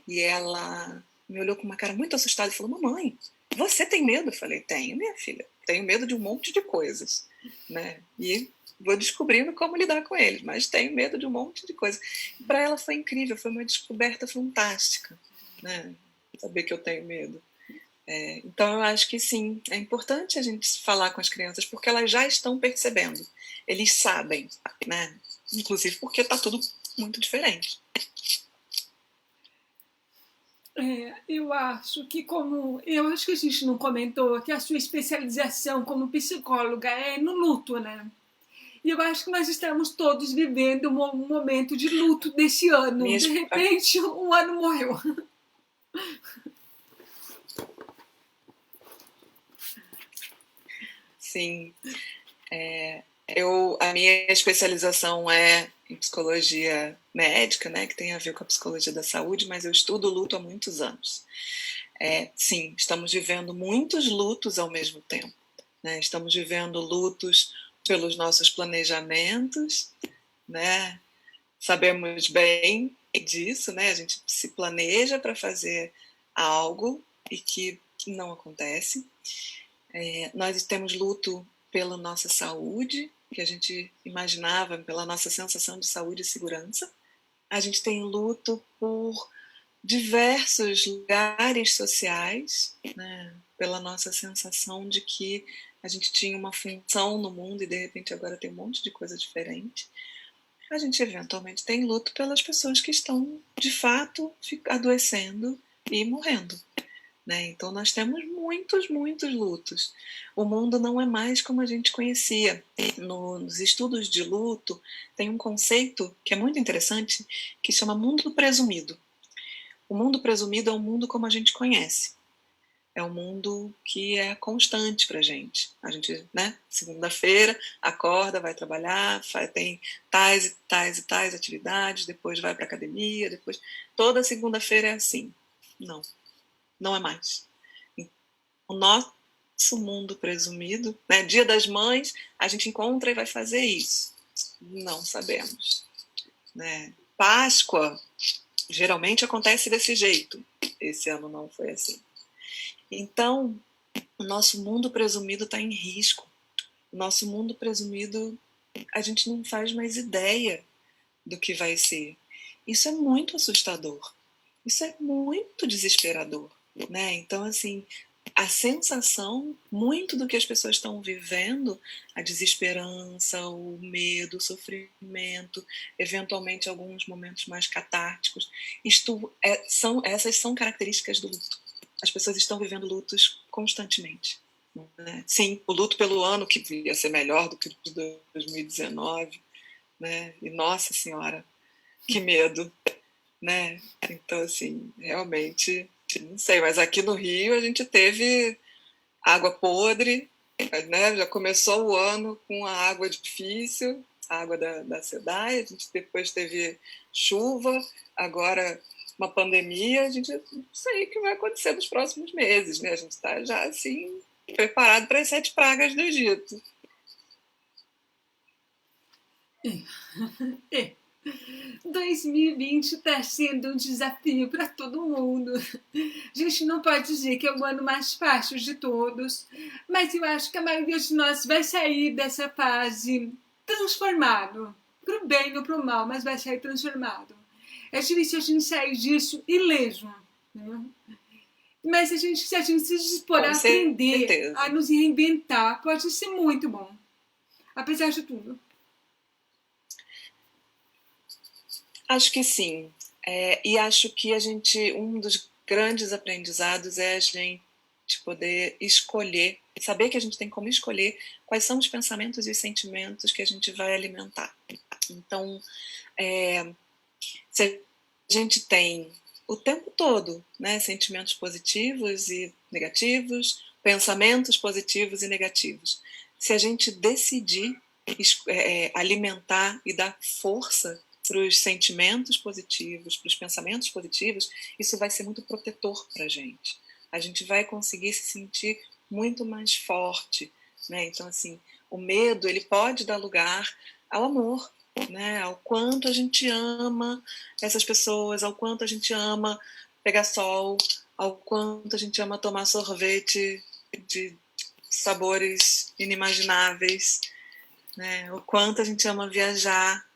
e ela me olhou com uma cara muito assustada e falou: mamãe, você tem medo? Eu falei: tenho, minha filha, tenho medo de um monte de coisas, né? E vou descobrindo como lidar com eles, mas tenho medo de um monte de coisas. Para ela foi incrível, foi uma descoberta fantástica, né? Saber que eu tenho medo. Então eu acho que sim, é importante a gente falar com as crianças, porque elas já estão percebendo, eles sabem, né? Inclusive porque está tudo muito diferente. Eu acho que a gente não comentou que a sua especialização como psicóloga é no luto, né? E eu acho que nós estamos todos vivendo um momento de luto desse ano. De repente, um ano morreu. Sim. A minha especialização é em psicologia médica, né, que tem a ver com a psicologia da saúde, mas eu estudo luto há muitos anos. Sim, estamos vivendo muitos lutos ao mesmo tempo, né? Estamos vivendo lutos pelos nossos planejamentos, né? Sabemos bem disso, né? A gente se planeja para fazer algo e que não acontece. Nós temos luto pela nossa saúde, que a gente imaginava, pela nossa sensação de saúde e segurança. A gente tem luto por diversos lugares sociais, né? Pela nossa sensação de que a gente tinha uma função no mundo e de repente agora tem um monte de coisa diferente. A gente eventualmente tem luto pelas pessoas que estão de fato adoecendo e morrendo, né? Então nós temos muitos lutos. O mundo não é mais como a gente conhecia. Nos estudos de luto tem um conceito que é muito interessante, que chama mundo presumido. O mundo presumido é um mundo como a gente conhece. É um mundo que é constante pra gente. A gente, né, segunda-feira, acorda, vai trabalhar, tem tais e tais e tais atividades, depois vai pra academia, depois... Toda segunda-feira é assim. Não, não é mais. O nosso mundo presumido, né, Dia das Mães, a gente encontra e vai fazer isso. Não sabemos, né? Páscoa geralmente acontece desse jeito. Esse ano não foi assim. Então, o nosso mundo presumido está em risco. O nosso mundo presumido, a gente não faz mais ideia do que vai ser. Isso é muito assustador. Isso é muito desesperador, né? Então, assim, a sensação, muito do que as pessoas estão vivendo, a desesperança, o medo, o sofrimento, eventualmente alguns momentos mais catárticos, essas são características do luto. As pessoas estão vivendo lutos constantemente. Né? Sim, o luto pelo ano que ia ser melhor do que o de 2019, né? E nossa senhora, que medo, né? Então, assim, realmente, não sei, mas aqui no Rio a gente teve água podre, né? Já começou o ano com a água difícil, a água da SEDAI, a gente depois teve chuva, agora uma pandemia, a gente não sei o que vai acontecer nos próximos meses, né? A gente está já, assim, preparado para as 7 pragas do Egito. É. 2020 está sendo um desafio para todo mundo. A gente não pode dizer que é o ano mais fácil de todos, mas eu acho que a maioria de nós vai sair dessa fase transformado, para o bem ou para o mal, mas vai sair transformado. É difícil a gente sair disso ileso, né? Mas se a gente se dispor Com a aprender, a certeza. nos reinventar, pode ser muito bom, apesar de tudo. Acho que sim. E acho que um dos grandes aprendizados é a gente poder escolher, saber que a gente tem como escolher quais são os pensamentos e os sentimentos que a gente vai alimentar. Então, se a gente tem o tempo todo, né, sentimentos positivos e negativos, pensamentos positivos e negativos. Se a gente decidir alimentar e dar força para os sentimentos positivos, para os pensamentos positivos, isso vai ser muito protetor para a gente. A gente vai conseguir se sentir muito mais forte, né? Então, assim, o medo ele pode dar lugar ao amor, né? Ao quanto a gente ama essas pessoas, ao quanto a gente ama pegar sol, ao quanto a gente ama tomar sorvete de sabores inimagináveis, né? O quanto a gente ama viajar.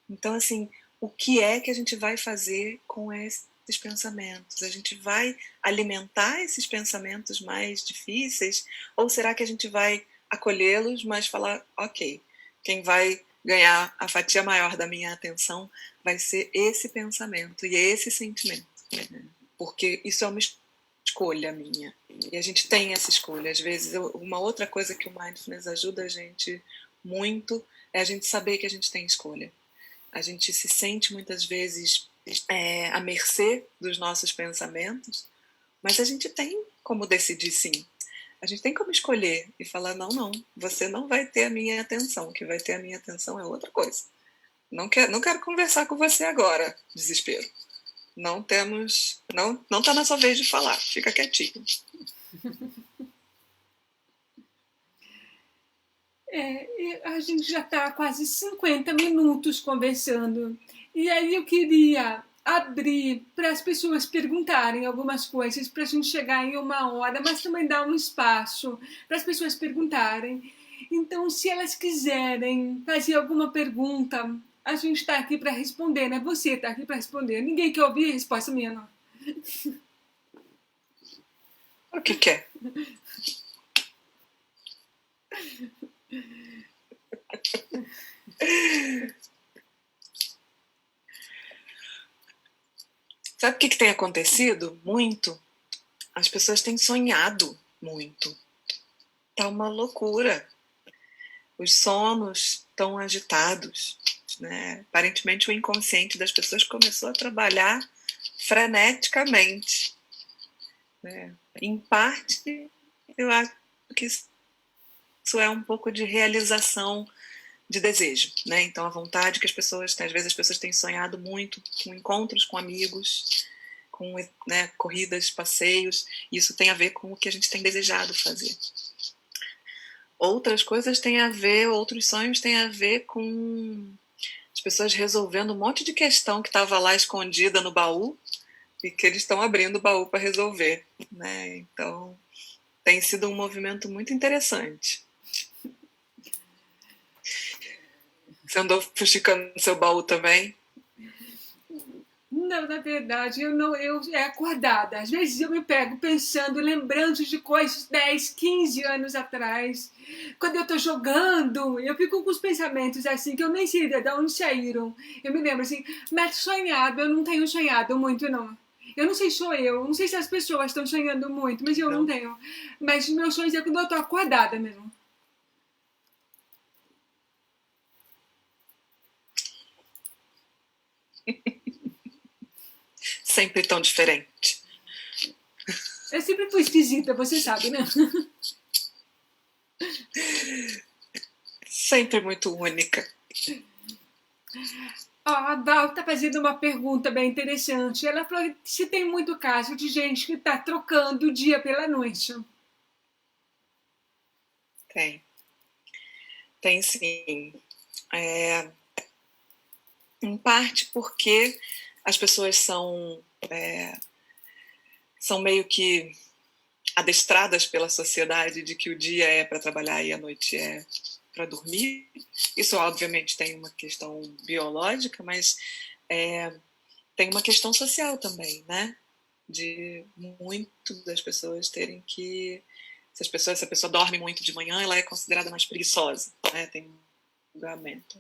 Então, assim, o que é que a gente vai fazer com esses pensamentos? A gente vai alimentar esses pensamentos mais difíceis? Ou será que a gente vai acolhê-los, mas falar, ok, quem vai ganhar a fatia maior da minha atenção vai ser esse pensamento e esse sentimento, né? Porque isso é uma escolha minha. E a gente tem essa escolha. Às vezes, uma outra coisa que o Mindfulness ajuda a gente muito é a gente saber que a gente tem escolha. A gente se sente muitas vezes à mercê dos nossos pensamentos, mas a gente tem como decidir sim. A gente tem como escolher e falar, não, você não vai ter a minha atenção, o que vai ter a minha atenção é outra coisa. Não quero conversar com você agora, desespero. Não está na sua vez de falar, fica quietinho. A gente já está há quase 50 minutos conversando. E aí eu queria abrir para as pessoas perguntarem algumas coisas para a gente chegar em 1 hora, mas também dar um espaço para as pessoas perguntarem. Então, se elas quiserem fazer alguma pergunta, a gente está aqui para responder, né? Você está aqui para responder. Ninguém quer ouvir a resposta minha, não. O que quer? Sabe o que tem acontecido? Muito. As pessoas têm sonhado muito. Tá uma loucura. Os sonos estão agitados, né? Aparentemente o inconsciente das pessoas começou a trabalhar freneticamente, né? Em parte, eu acho que isso é um pouco de realização de desejo, né? Então a vontade que as pessoas têm, às vezes as pessoas têm sonhado muito com encontros com amigos, com, né, corridas, passeios, e isso tem a ver com o que a gente tem desejado fazer. Outras coisas têm a ver, outros sonhos têm a ver com as pessoas resolvendo um monte de questão que estava lá escondida no baú e que eles estão abrindo o baú para resolver, né? Então, tem sido um movimento muito interessante. Você andou fuxicando no seu baú também? Não, na verdade, eu é acordada. Às vezes eu me pego pensando, lembrando de coisas 10, 15 anos atrás. Quando eu tô jogando, eu fico com os pensamentos assim, que eu nem sei de onde saíram. Eu me lembro assim, mas sonhado, eu não tenho sonhado muito, não. Eu não sei se sou eu, não sei se as pessoas estão sonhando muito, mas eu não tenho. Mas meus sonhos é quando eu tô acordada mesmo. Sempre tão diferente. Eu sempre fui esquisita, você sabe, né? Sempre muito única. A Val está fazendo uma pergunta bem interessante. Ela falou se tem muito caso de gente que está trocando o dia pela noite. Tem. Tem sim. Em parte porque as pessoas são meio que adestradas pela sociedade de que o dia é para trabalhar e a noite é para dormir. Isso, obviamente, tem uma questão biológica, mas tem uma questão social também, né? De muito das pessoas terem que... Se a pessoa dorme muito de manhã, ela é considerada mais preguiçosa, né? Tem um julgamento.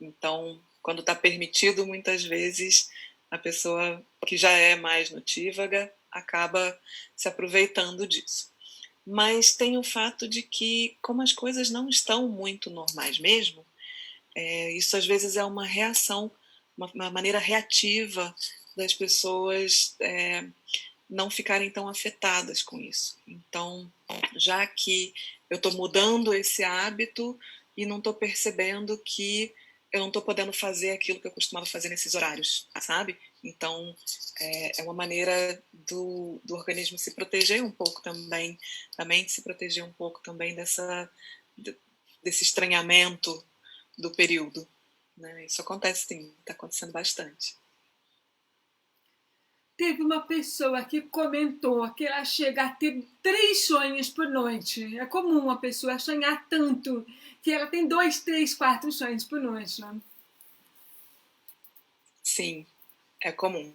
Então, quando está permitido, muitas vezes a pessoa que já é mais notívaga acaba se aproveitando disso. Mas tem o fato de que, como as coisas não estão muito normais mesmo, isso às vezes é uma reação, uma maneira reativa das pessoas não ficarem tão afetadas com isso. Então, já que eu estou mudando esse hábito e não estou percebendo que eu não estou podendo fazer aquilo que eu costumava fazer nesses horários, sabe? Então, é uma maneira do organismo se proteger um pouco também, da mente se proteger um pouco também desse estranhamento do período. Né? Isso acontece sim, está acontecendo bastante. Teve uma pessoa que comentou que ela chega a ter 3 sonhos por noite. É comum uma pessoa sonhar tanto que ela tem 2, 3, 4 sonhos por noite, né? Sim, é comum.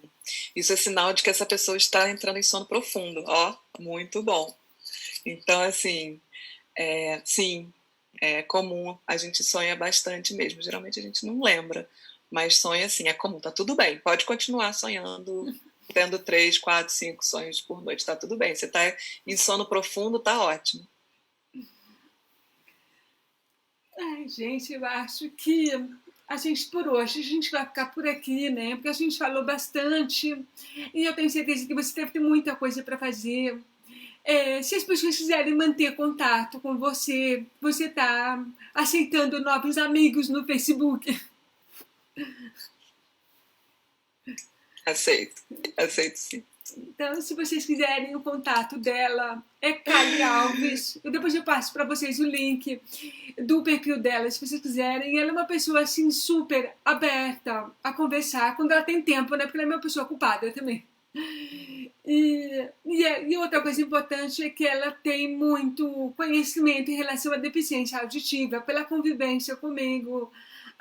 Isso é sinal de que essa pessoa está entrando em sono profundo. Ó, muito bom. Então, assim, sim, é comum. A gente sonha bastante mesmo. Geralmente a gente não lembra, mas sonha assim, é comum. Tá tudo bem. Pode continuar sonhando, tendo 3, 4, 5 sonhos por noite. Tá tudo bem. Você tá em sono profundo, tá ótimo. Ai, gente, eu acho que a gente, por hoje, a gente vai ficar por aqui, né? Porque a gente falou bastante e eu tenho certeza que você deve ter muita coisa para fazer. Se as pessoas quiserem manter contato com você, você está aceitando novos amigos no Facebook? Aceito, aceito sim. Então, se vocês quiserem o contato dela, é Kali Alves. Depois eu passo para vocês o link do perfil dela, se vocês quiserem. Ela é uma pessoa, assim, super aberta a conversar, quando ela tem tempo, né? Porque ela é uma pessoa ocupada também. E outra coisa importante é que ela tem muito conhecimento em relação à deficiência auditiva, pela convivência comigo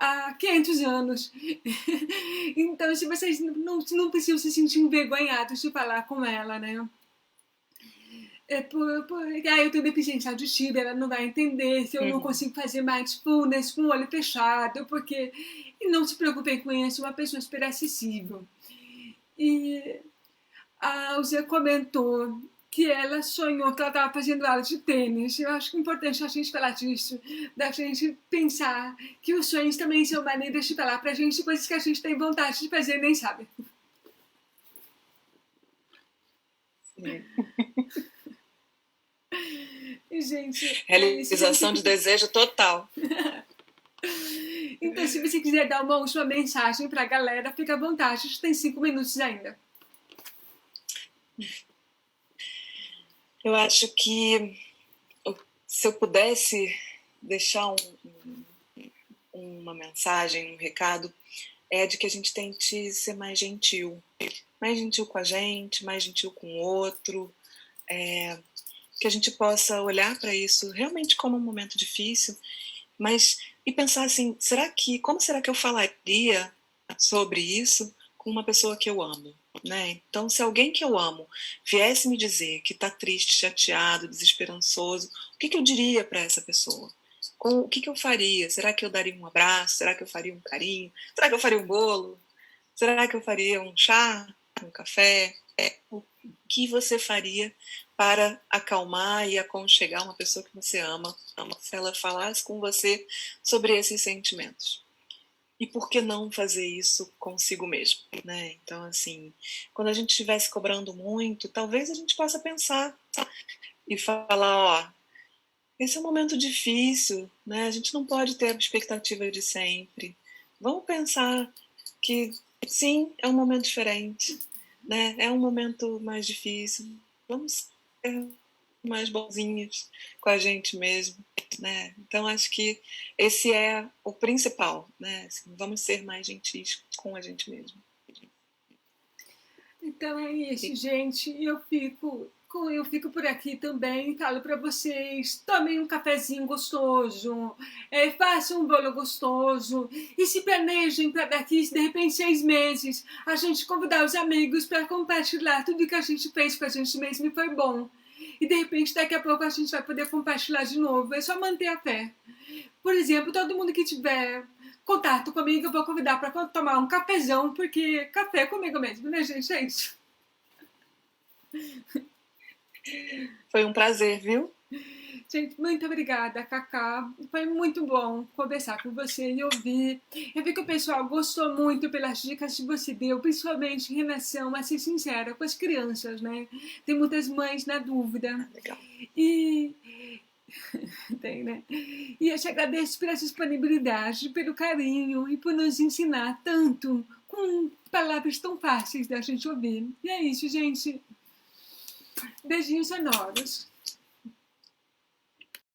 há 500 anos. Então, se vocês não precisam se sentir envergonhados de falar com ela, né? Eu tenho deficiência auditiva, ela não vai entender se eu não consigo fazer mindfulness com o olho fechado, porque... E não se preocupem com isso, uma pessoa super acessível. E a Alzia comentou que ela sonhou que ela estava fazendo aula de tênis. Eu acho que é importante a gente falar disso, da gente pensar que os sonhos também são maneiras de falar pra gente coisas que a gente tem vontade de fazer e nem sabe. E, gente, realização de desejo total. Então, se você quiser dar uma última mensagem pra galera, fica à vontade, a gente tem 5 minutos ainda. Eu acho que Se eu pudesse deixar uma mensagem, um recado, é de que a gente tente ser mais gentil com a gente, mais gentil com o outro, que a gente possa olhar para isso realmente como um momento difícil, mas e pensar assim, como será que eu falaria sobre isso com uma pessoa que eu amo, né? Então, se alguém que eu amo viesse me dizer que está triste, chateado, desesperançoso, o que eu diria para essa pessoa? O que eu faria? Será que eu daria um abraço? Será que eu faria um carinho? Será que eu faria um bolo? Será que eu faria um chá? Um café? O que você faria para acalmar e aconchegar uma pessoa que você ama, se ela falasse com você sobre esses sentimentos? E por que não fazer isso consigo mesmo, né? Então, assim, quando a gente estiver se cobrando muito, talvez a gente possa pensar e falar, ó, esse é um momento difícil, né? A gente não pode ter a expectativa de sempre. Vamos pensar que, sim, é um momento diferente, né? É um momento mais difícil. Vamos ser mais bonzinhos com a gente mesmo, né? Então acho que esse é o principal, né? Assim, vamos ser mais gentis com a gente mesmo. Então é isso, gente. Eu fico por aqui também. Falo para vocês: tomem um cafezinho gostoso, façam um bolo gostoso e se planejem para daqui, de repente, 6 meses, a gente convidar os amigos para compartilhar tudo que a gente fez com a gente mesmo e foi bom. E de repente, daqui a pouco, a gente vai poder compartilhar de novo. É só manter a fé. Por exemplo, todo mundo que tiver contato comigo, eu vou convidar para tomar um cafezão, porque café é comigo mesmo, né, gente? É isso. Foi um prazer, viu? Gente, muito obrigada, Cacá. Foi muito bom conversar com você e ouvir. Eu vi que o pessoal gostou muito pelas dicas que você deu, principalmente em relação a ser sincera com as crianças, né? Tem muitas mães na dúvida. Legal. E tem, né? E eu te agradeço pela disponibilidade, pelo carinho e por nos ensinar tanto com palavras tão fáceis da gente ouvir. E é isso, gente. Beijinhos sonoros.